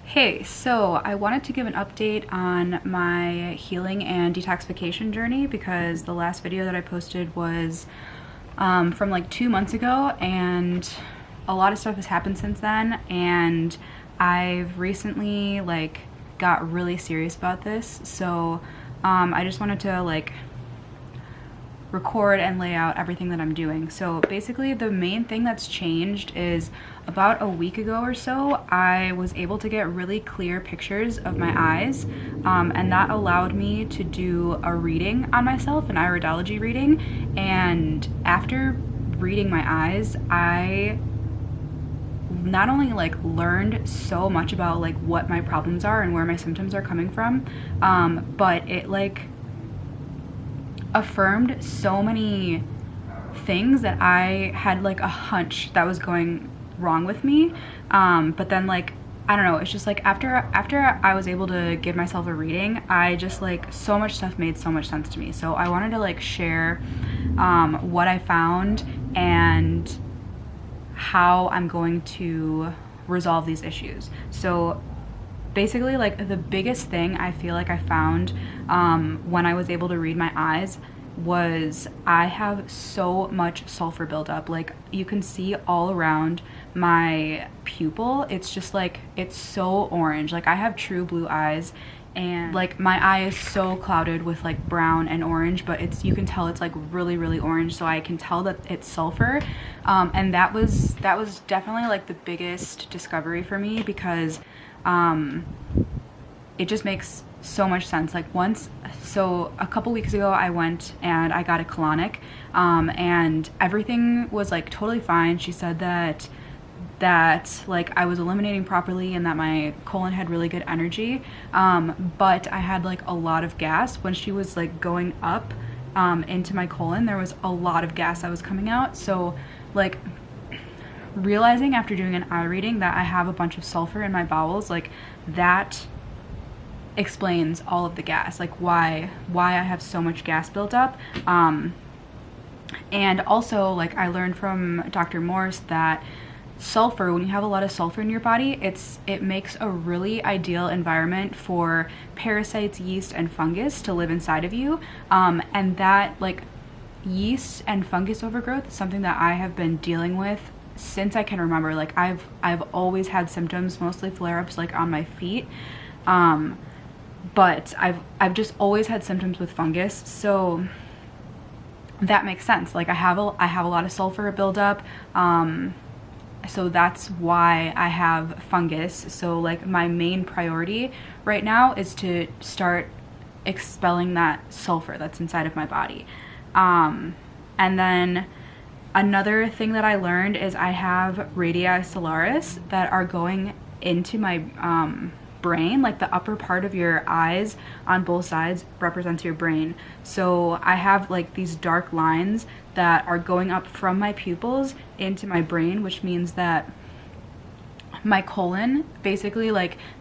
Hey, so I wanted to give an update on my healing and detoxification journey because the last video that I posted was from like 2 months ago, and a lot of stuff has happened since then, and I've recently got really serious about this. So I just wanted to record and lay out everything that I'm doing. So basically the main thing that's changed is about a week ago or so, I was able to get really clear pictures of my eyes, and that allowed me to do a reading on myself, an iridology reading. And after reading my eyes, I not only learned so much about what my problems are and where my symptoms are coming from, but it affirmed so many things that I had a hunch that was going wrong with me. But then I don't know, it's just after I was able to give myself a reading, I just so much stuff made so much sense to me. So I wanted to share what I found and how I'm going to resolve these issues. So basically the biggest thing I feel like I found when I was able to read my eyes was I have so much sulfur buildup. You can see all around my pupil. It's just it's so orange. I have true blue eyes, and my eye is so clouded with brown and orange, but you can tell it's really orange, so I can tell that it's sulfur. And that was definitely the biggest discovery for me, because it just makes so much sense. So a couple weeks ago I went and I got a colonic, and everything was totally fine. She said that I was eliminating properly and that my colon had really good energy, but I had a lot of gas. When she was going up into my colon, there was a lot of gas that was coming out. So realizing after doing an eye reading that I have a bunch of sulfur in my bowels, that explains all of the gas, why I have so much gas built up. And also I learned from Dr. Morse that sulfur, when you have a lot of sulfur in your body, it makes a really ideal environment for parasites, yeast, and fungus to live inside of you. And that yeast and fungus overgrowth is something that I have been dealing with since I can remember. I've always had symptoms, mostly flare-ups on my feet, but I've just always had symptoms with fungus. So that makes sense. I have a lot of sulfur buildup, so that's why I have fungus. So my main priority right now is to start expelling that sulfur that's inside of my body. And then another thing that I learned is I have radii solaris that are going into my brain. The upper part of your eyes on both sides represents your brain. So I have these dark lines that are going up from my pupils into my brain, which means that my colon, basically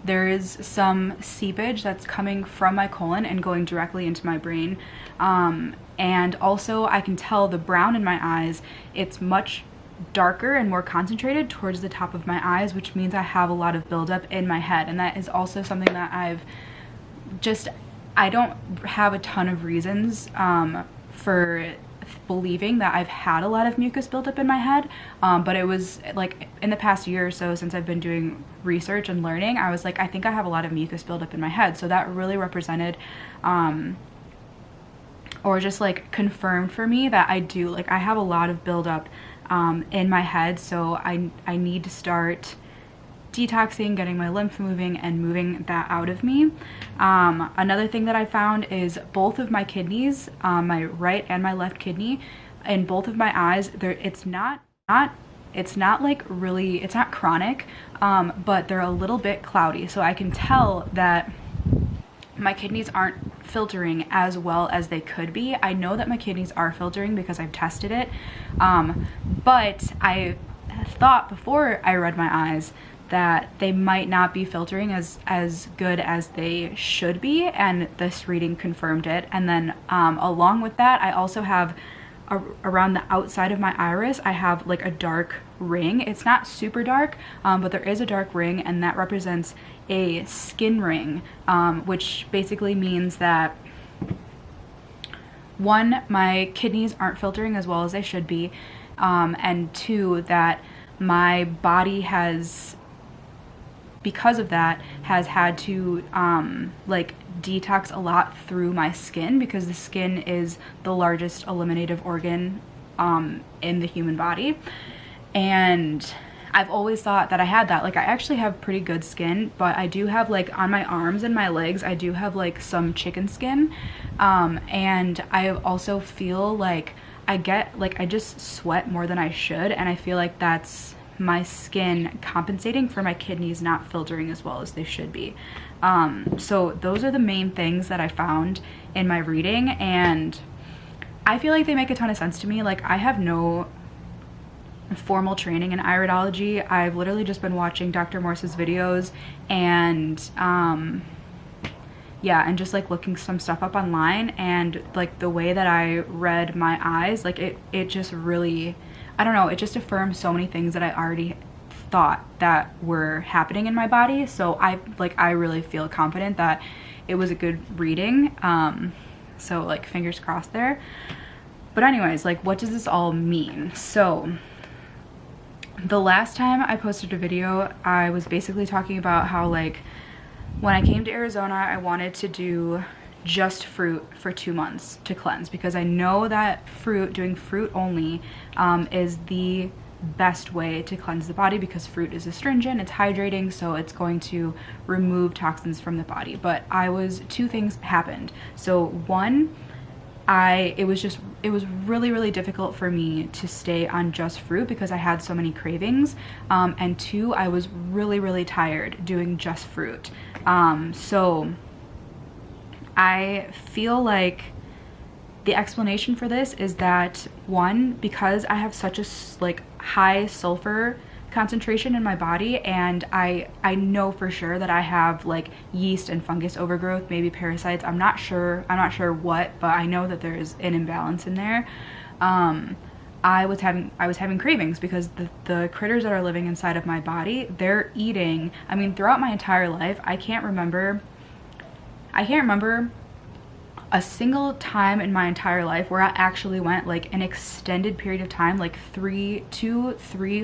there is some seepage that's coming from my colon and going directly into my brain. And also I can tell the brown in my eyes, it's much darker and more concentrated towards the top of my eyes, which means I have a lot of buildup in my head. And that is also something that I don't have a ton of reasons for believing that I've had a lot of mucus buildup in my head, but it was in the past year or so, since I've been doing research and learning, I was I think I have a lot of mucus buildup in my head. So that really represented or just confirmed for me that I do I have a lot of buildup in my head. So I need to start detoxing, getting my lymph moving, and moving that out of me. Another thing that I found is both of my kidneys, my right and my left kidney, in both of my eyes, it's not really, it's not chronic, but they're a little bit cloudy. So I can tell that my kidneys aren't filtering as well as they could be. I know that my kidneys are filtering because I've tested it, but I thought before I read my eyes that they might not be filtering as good as they should be, and this reading confirmed it. And then along with that, I also have around the outside of my iris, I have a dark ring. It's not super dark, but there is a dark ring, and that represents a skin ring, which basically means that, one, my kidneys aren't filtering as well as they should be, and two, that my body has, because of that, has had to like detox a lot through my skin, because the skin is the largest eliminative organ in the human body. And I've always thought that I had that. Like, I actually have pretty good skin, but I do have, like, on my arms and my legs, I do have like some chicken skin, and I also feel like I get, like, I just sweat more than I should, and I feel like that's my skin compensating for my kidneys not filtering as well as they should be. So those are the main things that I found in my reading, and I feel like they make a ton of sense to me. Like, I have no formal training in iridology. I've literally just been watching Dr. Morse's videos and yeah, and just like looking some stuff up online, and like the way that I read my eyes, like it just really, I don't know, it just affirmed so many things that I already thought that were happening in my body. So I really feel confident that it was a good reading. So like fingers crossed there. But anyways, like, what does this all mean? So the last time I posted a video, I was basically talking about how, like, when I came to Arizona, I wanted to do just fruit for 2 months to cleanse, because I know that doing fruit only is the best way to cleanse the body, because fruit is astringent, it's hydrating, so it's going to remove toxins from the body. But two things happened. So one, it was really difficult for me to stay on just fruit because I had so many cravings, and two, I was really tired doing just fruit. So I feel like the explanation for this is that, one, because I have such a like high sulfur concentration in my body, and I know for sure that I have like yeast and fungus overgrowth, maybe parasites, I'm not sure what, but I know that there's an imbalance in there. I was having cravings because the critters that are living inside of my body, they're eating. I mean, throughout my entire life, I can't remember a single time in my entire life where I actually went like an extended period of time, like 3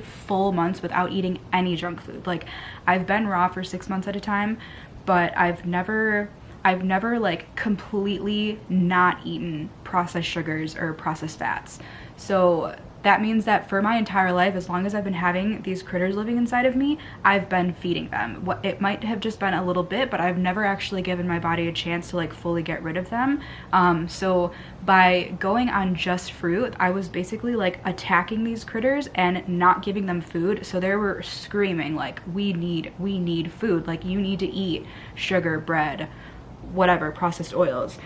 full months without eating any junk food. Like, I've been raw for 6 months at a time, but I've never like completely not eaten processed sugars or processed fats. So that means that for my entire life, as long as I've been having these critters living inside of me, I've been feeding them. It might have just been a little bit, but I've never actually given my body a chance to like fully get rid of them. So by going on just fruit, I was basically like attacking these critters and not giving them food. So they were screaming like, we need food. Like, you need to eat sugar, bread, whatever, processed oils.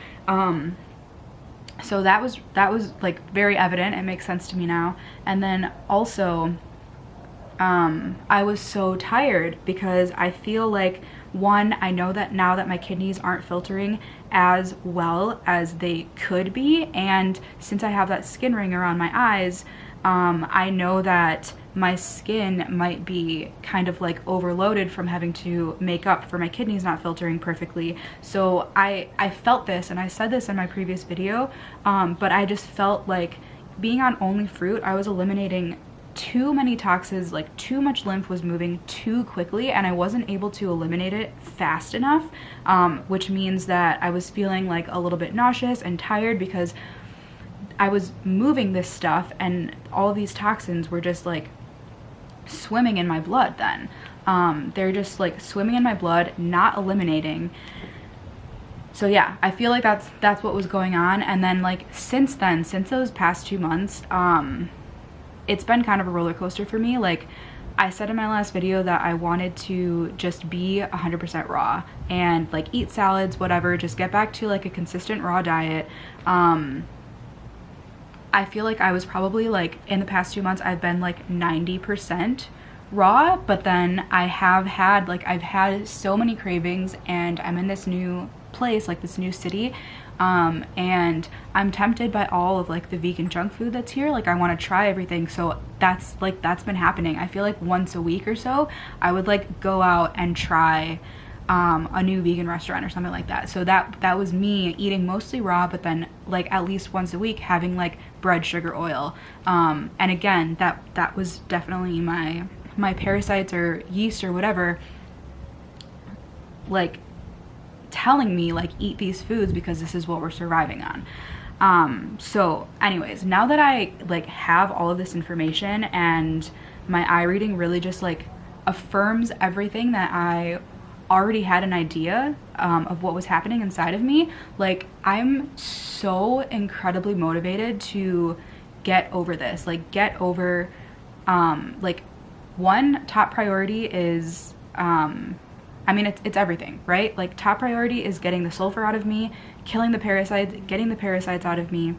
So that was like very evident. It makes sense to me now. And then also, I was so tired because I feel like, one, I know that now that my kidneys aren't filtering as well as they could be, and since I have that skin ring around my eyes, I know that my skin might be kind of like overloaded from having to make up for my kidneys not filtering perfectly. So I felt this, and I said this in my previous video, but I just felt like being on only fruit, I was eliminating too many toxins, like too much lymph was moving too quickly, and I wasn't able to eliminate it fast enough, which means that I was feeling like a little bit nauseous and tired because I was moving this stuff, and all of these toxins were just like swimming in my blood then. They're just like swimming in my blood, not eliminating. So yeah, I feel like that's what was going on. And then like since those past 2 months, it's been kind of a roller coaster for me. Like I said in my last video that I wanted to just be 100% raw and like eat salads, whatever, just get back to like a consistent raw diet. I feel like I was probably like, in the past 2 months, I've been like 90% raw, but then I've had so many cravings, and I'm in this new place, like this new city, And I'm tempted by all of like the vegan junk food that's here. Like I want to try everything. So that's been happening. I feel like once a week or so I would like go out and try a new vegan restaurant or something like that. So that was me eating mostly raw, but then like at least once a week having like bread, sugar, oil. And again, that was definitely my parasites or yeast or whatever, like telling me like eat these foods because this is what we're surviving on. So anyways, now that I like have all of this information and my eye reading really just like affirms everything that I already had an idea of what was happening inside of me, like I'm so incredibly motivated to get over this, like get over like one top priority is I mean it's everything, right? Like top priority is getting the sulfur out of me, killing the parasites, getting the parasites out of me,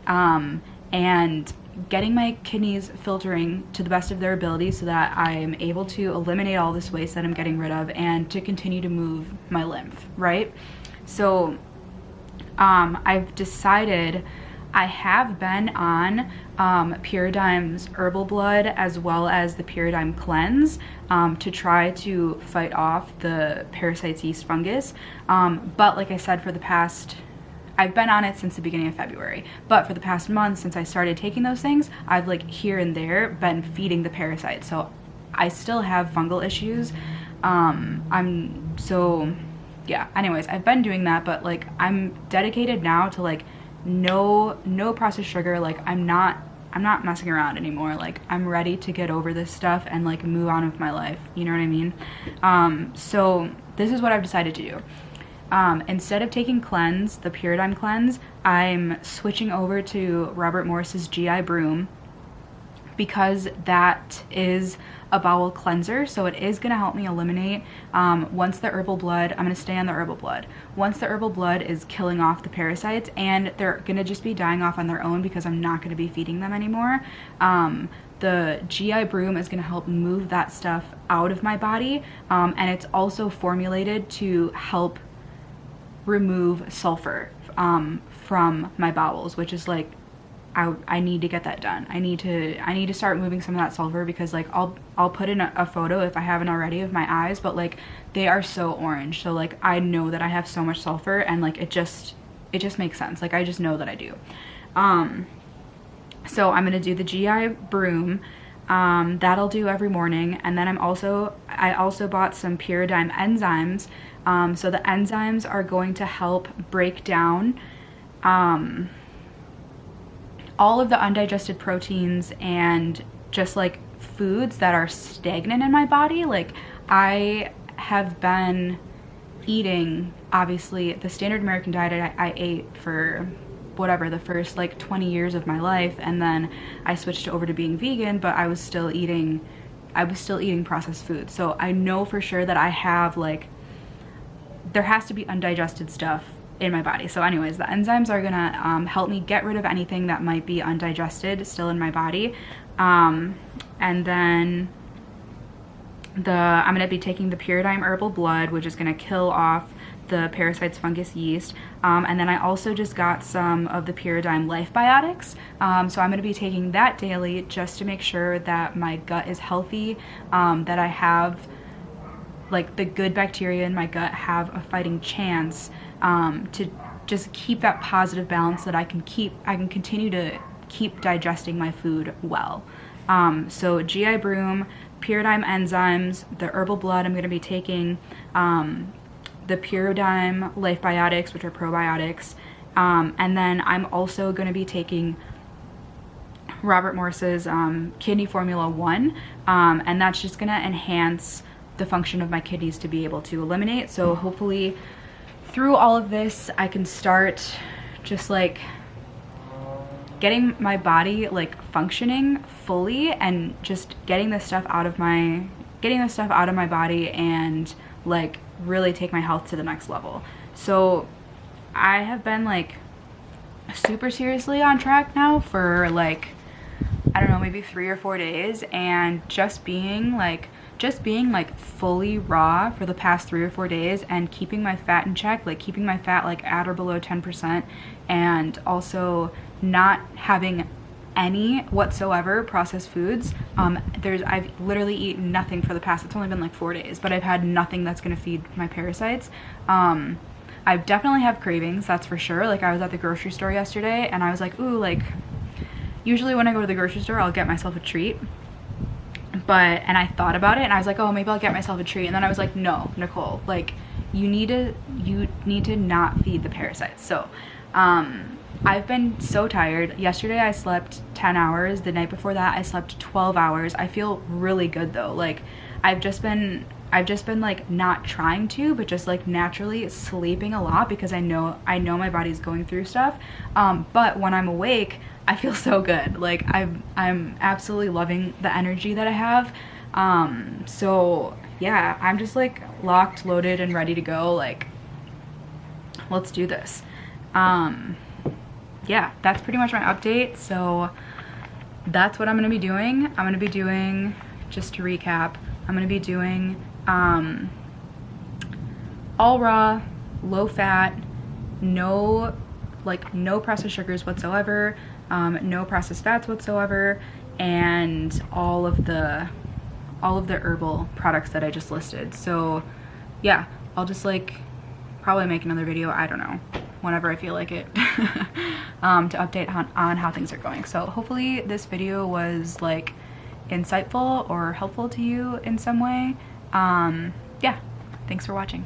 and getting my kidneys filtering to the best of their ability so that I am able to eliminate all this waste that I'm getting rid of and to continue to move my lymph, right? So I've decided, I have been on Pyridyme's Herbal Blood as well as the Pyridyme Cleanse to try to fight off the parasites, yeast, fungus. But like I said, I've been on it since the beginning of February, but for the past month since I started taking those things, I've like here and there been feeding the parasites. So I still have fungal issues. Anyways, I've been doing that, but like I'm dedicated now to like no processed sugar. Like I'm not messing around anymore. Like I'm ready to get over this stuff and like move on with my life. You know what I mean? So this is what I've decided to do. Instead of taking cleanse, the Pyridyme Cleanse, I'm switching over to Robert Morris's GI Broom because that is a bowel cleanser. So it is going to help me eliminate, once the Herbal Blood, I'm going to stay on the Herbal Blood. Once the Herbal Blood is killing off the parasites and they're going to just be dying off on their own because I'm not going to be feeding them anymore, the GI Broom is going to help move that stuff out of my body. And it's also formulated to help remove sulfur from my bowels, which is like I need to get that done. I need to start moving some of that sulfur because like I'll put in a photo if I haven't already of my eyes, but like they are so orange. So like I know that I have so much sulfur and like it just makes sense. Like I just know that I do. So I'm gonna do the GI Broom. That'll do every morning. And then I also bought some Pyridyme enzymes. So the enzymes are going to help break down all of the undigested proteins and just like foods that are stagnant in my body. Like I have been eating, obviously, the standard American diet I ate for whatever the first like 20 years of my life, and then I switched over to being vegan, but I was still eating processed food. So I know for sure that I have like, there has to be undigested stuff in my body. So anyways, the enzymes are gonna help me get rid of anything that might be undigested still in my body. And then I'm gonna be taking the Pyridyme Herbal Blood, which is gonna kill off the parasites, fungus, yeast. And then I also just got some of the Pyridyme Life Biotics. So I'm gonna be taking that daily just to make sure that my gut is healthy, that I have like the good bacteria in my gut have a fighting chance to just keep that positive balance so that I can continue to keep digesting my food well. So GI Broom, Pyridyme enzymes, the Herbal Blood I'm going to be taking, the Pyridyme Life Biotics, which are probiotics, and then I'm also going to be taking Robert Morris's Kidney Formula 1, and that's just going to enhance the function of my kidneys to be able to eliminate. So hopefully through all of this I can start just like getting my body like functioning fully and just getting this stuff out of my body and like really take my health to the next level. So I have been like super seriously on track now for like, I don't know, maybe 3 or 4 days, and just being like just being like fully raw for the past 3 or 4 days and keeping my fat in check, like keeping my fat like at or below 10%, and also not having any whatsoever processed foods. I've literally eaten nothing for the past, it's only been like 4 days, but I've had nothing that's gonna feed my parasites. I definitely have cravings, that's for sure. Like I was at the grocery store yesterday and I was like, ooh, like usually when I go to the grocery store, I'll get myself a treat. And I thought about it and I was like, oh, maybe I'll get myself a treat. And then I was like, no, Nicole, like you need to not feed the parasites. So, I've been so tired. Yesterday I slept 10 hours. The night before that I slept 12 hours. I feel really good though. Like I've just been like not trying to, but just like naturally sleeping a lot because I know my body's going through stuff. But when I'm awake, I feel so good. Like I'm absolutely loving the energy that I have. So yeah, I'm just like locked, loaded, and ready to go. Like, let's do this. Yeah, that's pretty much my update. So that's what I'm gonna be doing. I'm gonna be doing, just to recap, I'm gonna be doing all raw, low fat, no processed sugars whatsoever, no processed fats whatsoever, and all of the herbal products that I just listed. So yeah, I'll just like probably make another video, I don't know, whenever I feel like it, to update on how things are going. So hopefully this video was like insightful or helpful to you in some way. Yeah, thanks for watching.